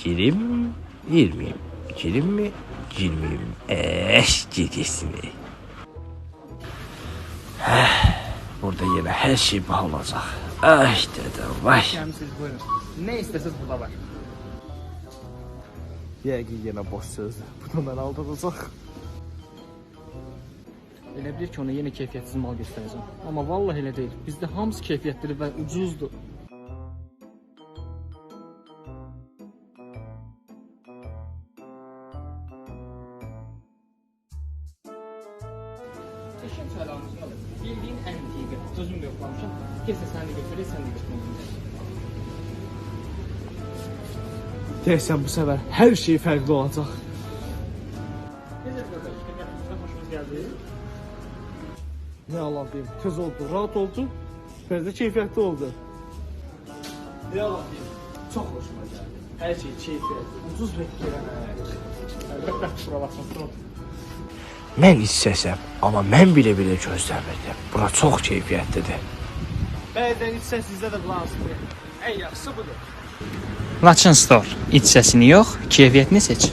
Girim, girmeyeyim. Girim mi, girmeyeyim. Girgesini. Burada yine her şey bağlanacak. Ay dedem, vay. Siz buyurun. Ne istesiniz burada var. Yəqin yenə boş sözdür. Bu da məni aldıracaq. Elə bilir ki, ona yeni keyfiyyətsiz mal göstərəcəm. Amma vallahi elə deyil. Bizdə hamısı keyfiyyətlidir və ucuzdur. Eşim səlamını alır. Bildiğin ən tiqə. Sözüm yoxlamışam. Kesin sən də götürək, sən də götürmək. Deyəsən bu səfər hər şey fərqli olacaq. Necə qardaş, keyfiyyətimizdən xoşunuz gəldi? Nə yalan deyim, tez oldu, rahat oldu, fərdə keyfiyyətli oldu. Nə yalan deyim, çox hoşuma gəldi. Hər şey keyfiyyətli, ucuz və gələnək. Əlbəttə, bura baxsın. Mən istəsəm, amma mən bilə-bilə gözləmirdim. Bura çox keyfiyyətlidir. Bəzən içsə sizdə də qulansın. Ən yaxşısı budur. Laçın Store. İç səsini yox, keyfiyyətini seç.